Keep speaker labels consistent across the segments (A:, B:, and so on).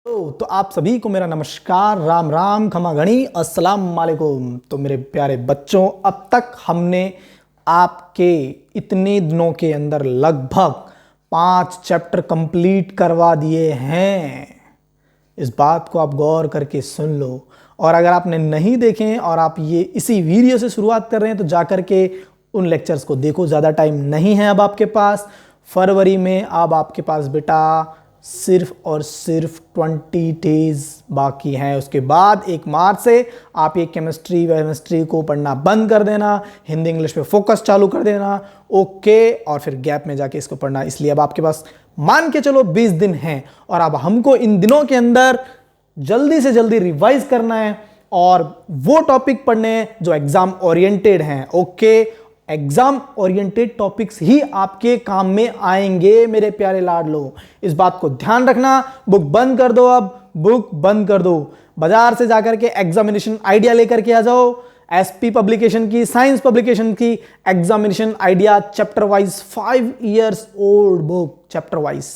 A: तो आप सभी को मेरा नमस्कार, राम राम, खमा गणी, अस्सलाम वालेकुम। तो मेरे प्यारे बच्चों, अब तक हमने आपके इतने दिनों के अंदर लगभग 5 चैप्टर कंप्लीट करवा दिए हैं। इस बात को आप गौर करके सुन लो। और अगर आपने नहीं देखे और आप ये इसी वीडियो से शुरुआत कर रहे हैं तो जाकर के उन लेक्चर्स को देखो। ज़्यादा टाइम नहीं है अब आपके पास। फरवरी में अब आपके पास बेटा सिर्फ और सिर्फ 20 डेज बाकी हैं। उसके बाद 1 मार्च से आप ये केमिस्ट्री को पढ़ना बंद कर देना, हिंदी इंग्लिश पे फोकस चालू कर देना, ओके। और फिर गैप में जाके इसको पढ़ना। इसलिए अब आपके पास मान के चलो 20 दिन हैं और अब हमको इन दिनों के अंदर जल्दी से जल्दी रिवाइज करना है और वो टॉपिक पढ़ने हैं जो एग्जाम ओरिएंटेड हैं, ओके। एग्जाम ओरिएंटेड टॉपिक्स ही आपके काम में आएंगे मेरे प्यारे लाडलो। इस बात को ध्यान रखना। बुक बंद कर दो, अब बुक बंद कर दो। बाजार से जाकर के एग्जामिनेशन आइडिया लेकर के आ जाओ। एसपी पब्लिकेशन की, साइंस पब्लिकेशन की examination idea chapter wise 5 years old book chapter wise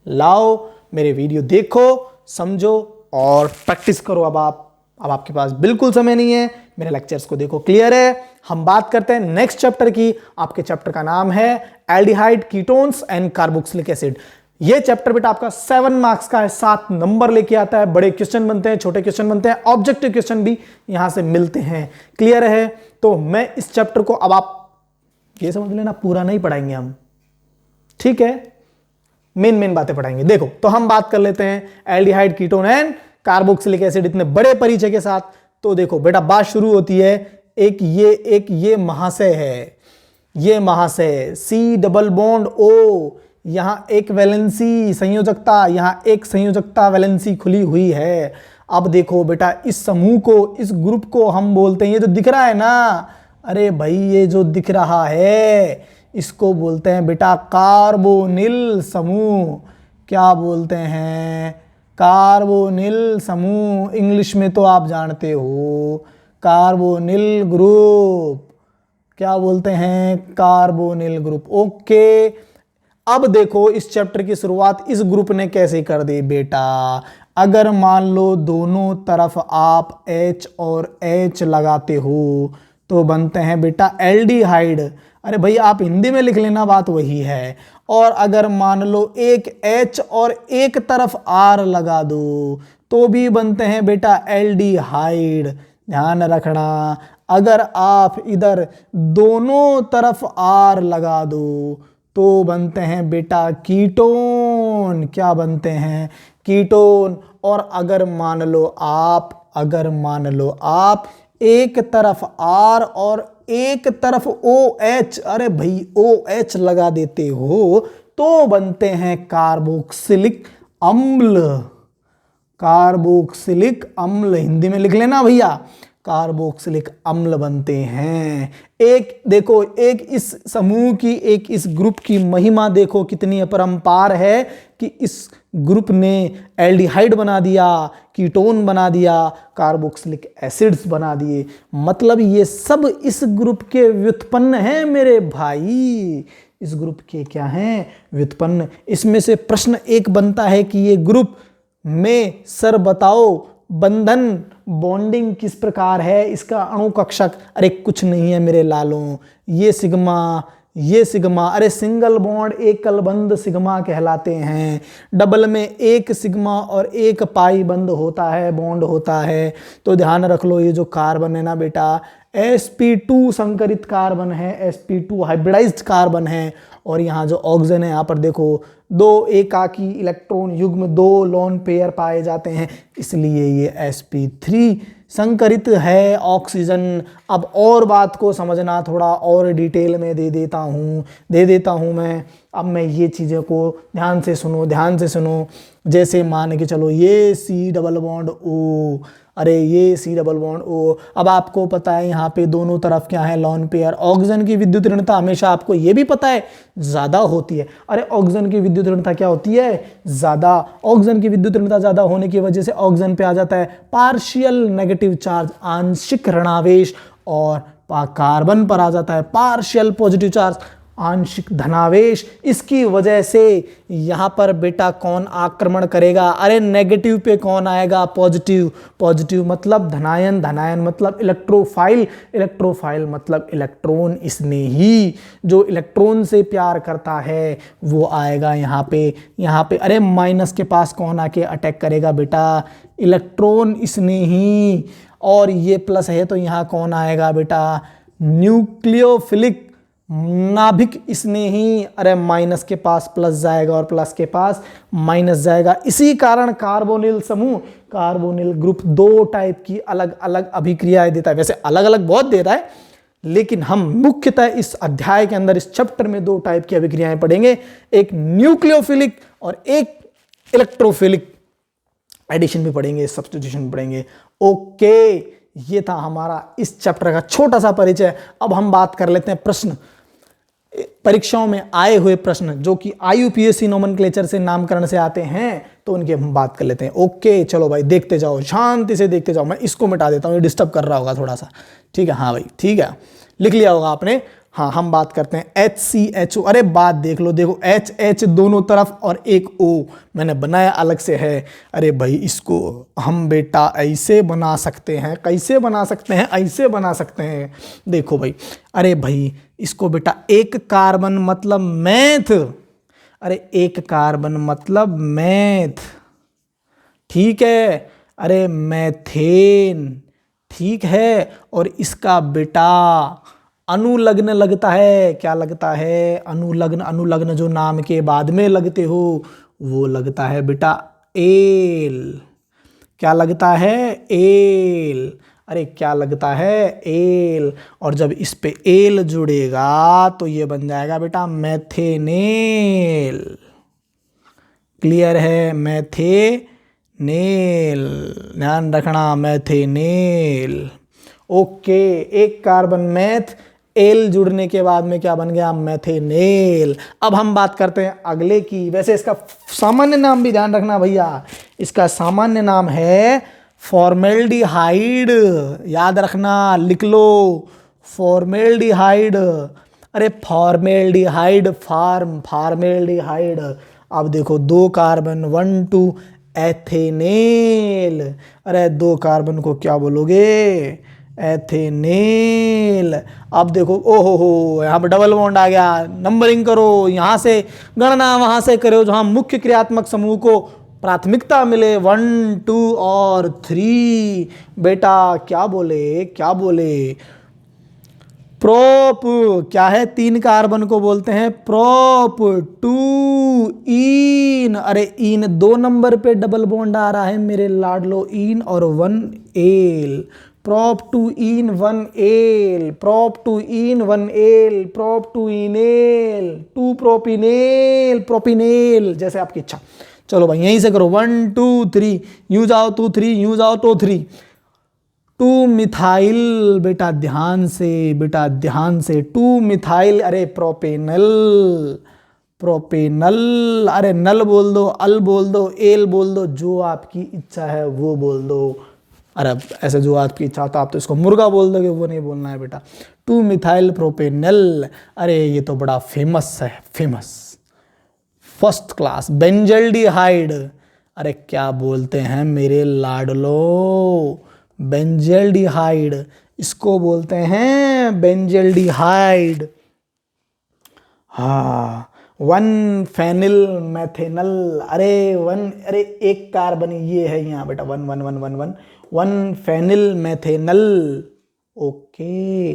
A: लाओ। मेरे वीडियो देखो, समझो और प्रैक्टिस करो। अब आपके पास बिल्कुल समय नहीं है। मेरे लेक्चर्स को देखो, क्लियर है। हम बात करते हैं नेक्स्ट चैप्टर की। आपके चैप्टर का नाम है aldehyde, ketones and carboxylic acid. ये चैप्टर बेटा आपका 7 मार्क्स का है, 7 नंबर लेके आता है। बड़े क्वेश्चन बनते हैं, छोटे क्वेश्चन बनते हैं, ऑब्जेक्टिव क्वेश्चन भी यहां से मिलते हैं, क्लियर है। तो मैं इस चैप्टर को, अब आप ये समझ लेना, पूरा नहीं पढ़ाएंगे हम, ठीक है। मेन बातें पढ़ाएंगे। देखो, तो हम बात कर लेते हैं aldehyde, ketone and carboxylic acid इतने बड़े परिचय के साथ। तो देखो बेटा, बात शुरू होती है। एक ये महाशय है, ये महाशय C डबल बॉन्ड O, यहां एक वैलेंसी संयोजकता, यहां एक संयोजकता वैलेंसी खुली हुई है। अब देखो बेटा, इस समूह को, इस ग्रुप को हम बोलते हैं, ये जो दिख रहा है ना, अरे भाई ये जो दिख रहा है इसको बोलते हैं बेटा कार्बोनिल समूह। क्या बोलते हैं? कार्बोनिल समूह। इंग्लिश में तो आप जानते हो, कार्बोनिल ग्रुप। क्या बोलते हैं? Carbonyl group, okay. अब देखो, इस चैप्टर की शुरुआत इस ग्रुप ने कैसे कर दी बेटा। अगर मान लो दोनों तरफ आप H और H लगाते हो तो बनते हैं बेटा एल्डिहाइड। अरे भाई आप हिंदी में लिख लेना, बात वही है। और अगर मान लो एक H और एक तरफ R लगा दो तो भी बनते हैं बेटा एल्डिहाइड। ध्यान रखना, अगर आप इधर दोनों तरफ R लगा दो तो बनते हैं बेटा कीटोन। क्या बनते हैं? कीटोन। और अगर मान लो आप एक तरफ R और एक तरफ OH, अरे भाई OH लगा देते हो तो बनते हैं कार्बोक्सिलिक अम्ल। कार्बोक्सिलिक अम्ल हिंदी में लिख लेना भैया, कार्बोक्सिलिक अम्ल बनते हैं। एक देखो, एक इस समूह की, एक इस ग्रुप की महिमा देखो कितनी अपरंपार है कि इस ग्रुप ने एल्डिहाइड बना दिया, कीटोन बना दिया, कार्बोक्सिलिक एसिड्स बना दिए। मतलब ये सब इस ग्रुप के व्युत्पन्न हैं मेरे भाई। इस ग्रुप के क्या हैं? व्युत्पन्न। इसमें से प्रश्न एक बनता है कि ये ग्रुप में सर बताओ बंधन बॉन्डिंग किस प्रकार है, इसका अणु कक्षक। अरे कुछ नहीं है मेरे लालों, ये सिग्मा, अरे सिंगल बॉन्ड एकल बंध सिग्मा कहलाते हैं। डबल में एक सिग्मा और एक पाई बंध होता है, बॉन्ड होता है। तो ध्यान रख लो, ये जो कार्बन है ना बेटा, sp2 संकरित कार्बन है, sp2 हाइब्रिडाइज्ड कार्बन है। और यहाँ जो ऑक्सीजन है, यहाँ पर देखो 2 एकाकी इलेक्ट्रॉन युग्म, 2 लोन पेयर पाए जाते हैं, इसलिए ये sp3 संकरित है ऑक्सीजन। अब और बात को समझना, थोड़ा और डिटेल में दे देता हूँ मैं। अब मैं ये चीज़ें को ध्यान से सुनो। जैसे मान के चलो ये C डबल बॉन्ड O, अरे ये C डबल बॉन्ड O। अब आपको पता है यहाँ पे दोनों तरफ क्या है? Lone pair. ऑक्सीजन की विद्युत ऋणता हमेशा आपको ये भी पता है ज़्यादा होती है। अरे ऑक्सीजन की विद्युत ऋणता क्या होती है? ज़्यादा। ऑक्सीजन की विद्युत ऋणता ज़्यादा होने की वजह से ऑक्सीजन पे आ जाता है पार्शियल नेगेटिव चार्ज, आंशिक ऋणावेश, और कार्बन पर आ जाता है पार्शियल पॉजिटिव चार्ज। आंशिक धनावेश, इसकी वजह से यहाँ पर बेटा कौन आक्रमण करेगा? अरे नेगेटिव पे कौन आएगा? पॉजिटिव। पॉजिटिव मतलब धनायन, धनायन मतलब इलेक्ट्रोफाइल, इलेक्ट्रोफाइल मतलब इलेक्ट्रॉन स्नेही, जो इलेक्ट्रॉन से प्यार करता है वो आएगा यहाँ पे। यहाँ पे अरे माइनस के पास कौन आके अटैक करेगा बेटा? इलेक्ट्रॉन स्नेही। और ये प्लस है तो यहाँ कौन आएगा बेटा? न्यूक्लियोफिलिक, नाभिक स्नेही। अरे माइनस के पास प्लस जाएगा और प्लस के पास माइनस जाएगा। इसी कारण कार्बोनिल समूह, कार्बोनिल ग्रुप दो टाइप की अलग अलग अभिक्रियाएं देता है। वैसे अलग अलग बहुत देता है, लेकिन हम मुख्यतः इस अध्याय के अंदर, इस चैप्टर में दो टाइप की अभिक्रियाएं पढ़ेंगे, एक न्यूक्लियोफिलिक और एक इलेक्ट्रोफिलिक। एडिशन भी पढ़ेंगे, सब्स्टिट्यूशन पढ़ेंगे। ओके, ये था हमारा इस चैप्टर का छोटा सा परिचय। अब हम बात कर लेते हैं प्रश्न, परीक्षाओं में आए हुए प्रश्न जो कि IUPAC नोमेनक्लेचर से, नामकरण से आते हैं, तो उनकी हम बात कर लेते हैं। ओके चलो भाई, देखते जाओ, शांति से देखते जाओ। मैं इसको मिटा देता हूँ, ये डिस्टर्ब कर रहा होगा थोड़ा सा। ठीक है, हाँ भाई ठीक है, लिख लिया होगा आपने। हाँ, हम बात करते हैं HCHO। अरे बात देख लो, देखो H दोनों तरफ और एक O मैंने बनाया अलग से है। अरे भाई इसको हम बेटा ऐसे बना सकते हैं, कैसे बना सकते हैं? ऐसे बना सकते हैं, देखो भाई। अरे भाई इसको बेटा एक कार्बन मतलब मैथ, अरे एक कार्बन मतलब मैथ, ठीक है। अरे मैथेन, ठीक है। और इसका बेटा अनुलग्न लगता है, क्या लगता है? अनुलग्न। अनुलग्न जो नाम के बाद में लगते हो वो लगता है बेटा एल। क्या लगता है? एल। अरे क्या लगता है? एल। और जब इस पे एल जुड़ेगा तो ये बन जाएगा बेटा मैथेनेल। क्लियर है? मैथेनेल, ध्यान रखना, मैथेनेल। ओके, एक कार्बन मैथ, एल जुड़ने के बाद में क्या बन गया? मैथेनेल। अब हम बात करते हैं अगले की। वैसे इसका सामान्य नाम भी ध्यान रखना भैया, इसका सामान्य नाम है फॉर्मेल्डिहाइड। याद रखना, लिख लो, फॉर्मेल्डिहाइड। अरे फॉर्मेल्डिहाइड, फॉर्मेल्डिहाइड। अब देखो दो कार्बन, 1 2 एथेनेल। अरे दो कार्बन को क्या बोलोगे? एथेनेल। अब देखो, ओहो हो, यहाँ पर डबल बॉन्ड आ गया। नंबरिंग करो, यहाँ से गणना वहाँ से करो, जहाँ मुख्य क्रियात्मक समूह को प्राथमिकता मिले, 1 2 और 3। बेटा क्या बोले, क्या बोले? प्रोप, क्या है? 3 कार्बन को बोलते हैं प्रोप। 2 ईन, अरे ईन 2 नंबर पे डबल बॉन्ड आ रहा है मेरे लाडलो, ईन और 1 एल। प्रोप 2 ईन 1 एल, प्रोप 2 ईन 1 एल, प्रोप 2 इनेल, 2 प्रोपिनेल, प्रोपिनेल, जैसे आपकी इच्छा। चलो भाई यहीं से करो, 1 2 3, यूं जाओ 2 3, यूं जाओ तो 3। 2 मिथाइल, बेटा ध्यान से, बेटा ध्यान से, 2 मिथाइल। अरे प्रोपेनल, प्रोपेनल। अरे नल बोल दो, अल बोल दो, एल बोल दो, जो आपकी इच्छा है वो बोल दो। अरे ऐसे जो आपकी इच्छा होता, आप तो इसको मुर्गा बोल दोगे, वो नहीं बोलना है बेटा। 2 मिथाइल प्रोपेनल। अरे ये तो बड़ा फेमस है, फेमस, फर्स्ट क्लास। बेंजल्डिहाइड, अरे क्या बोलते हैं मेरे लाडलो? बेंजल्डिहाइड, इसको बोलते हैं बेंजल्डिहाइड। हाँ, 1 फेनिल मैथेनल। अरे 1, अरे एक कार्बन ये है यहाँ बेटा, 1 1 1 1 1 1 फेनिल मैथेनल। ओके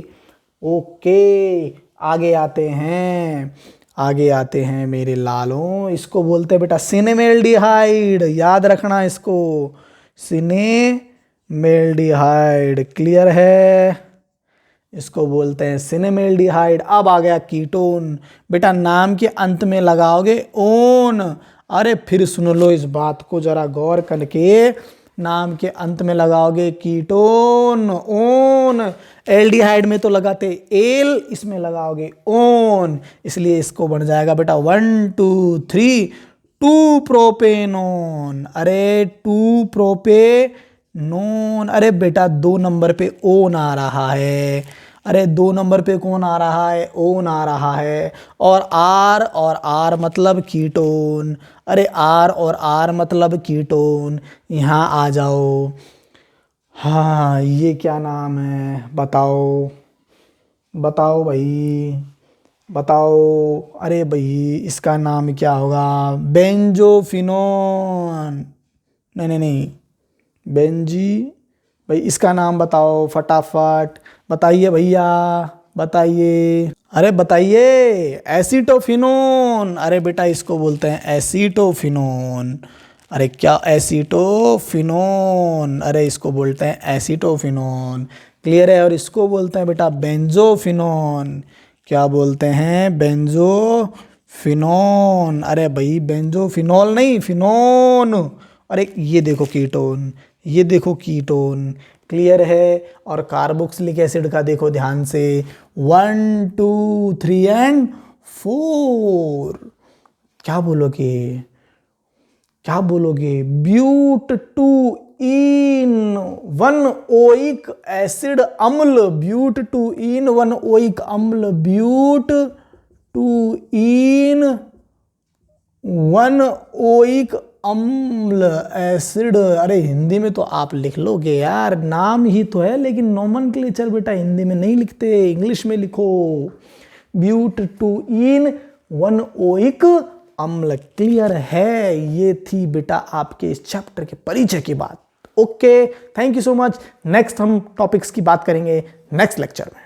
A: ओके, आगे आते हैं, आगे आते हैं मेरे लालों। इसको बोलते हैं बेटा सिनेमेल्डिहाइड, याद रखना इसको, सिनेमेल्डिहाइड। क्लियर है? इसको बोलते हैं सिनेमेल्डिहाइड। अब आ गया कीटोन, बेटा नाम के अंत में लगाओगे ओन। अरे फिर सुन लो इस बात को जरा गौर करके, नाम के अंत में लगाओगे कीटोन, ओन। एल्डिहाइड में तो लगाते एल, इसमें लगाओगे ओन, इसलिए इसको बन जाएगा बेटा 1 2 3 2 प्रोपेनोन। अरे 2 प्रोपेनोन। अरे बेटा 2 नंबर पे ओन आ रहा है। अरे 2 नंबर पे कौन आ रहा है, ओन आ रहा है। और आर मतलब कीटोन। अरे आर मतलब कीटोन। यहाँ आ जाओ। हाँ ये क्या नाम है, बताओ बताओ भाई, बताओ। अरे भाई इसका नाम क्या होगा, बेंजोफिनोन। नहीं नहीं नहीं, बेंजी। भाई इसका नाम बताओ फटाफट, बताइए भैया, बताइए। अरे बताइए। एसीटोफिनोन। अरे बेटा इसको बोलते हैं एसीटोफिनोन। अरे क्या एसीटोफिनोन, अरे इसको बोलते हैं एसीटोफिनोन। क्लियर है। और इसको बोलते हैं बेटा बेंजोफिनोन। क्या बोलते हैं, बेंजोफिनोन। अरे भाई बेंजोफिनोल नहीं, फिनोन। अरे ये देखो कीटोन, ये देखो कीटोन। क्लियर है। और कार्बोक्सिलिक एसिड का देखो ध्यान से, 1 2 3 एंड 4। क्या बोलोगे, क्या बोलोगे, but two en one oic acid अम्ल, but two en one oic अम्ल, but two en one oic अम्ल एसिड। अरे हिंदी में तो आप लिख लोगे यार, नाम ही तो है, लेकिन नोमेनक्लेचर बेटा हिंदी में नहीं लिखते, इंग्लिश में लिखो। But two en one oic अम्ल। क्लियर है। ये थी बेटा आपके इस चैप्टर के परिचय की बात। Okay, thank you so much. Next हम टॉपिक्स की बात करेंगे नेक्स्ट लेक्चर में।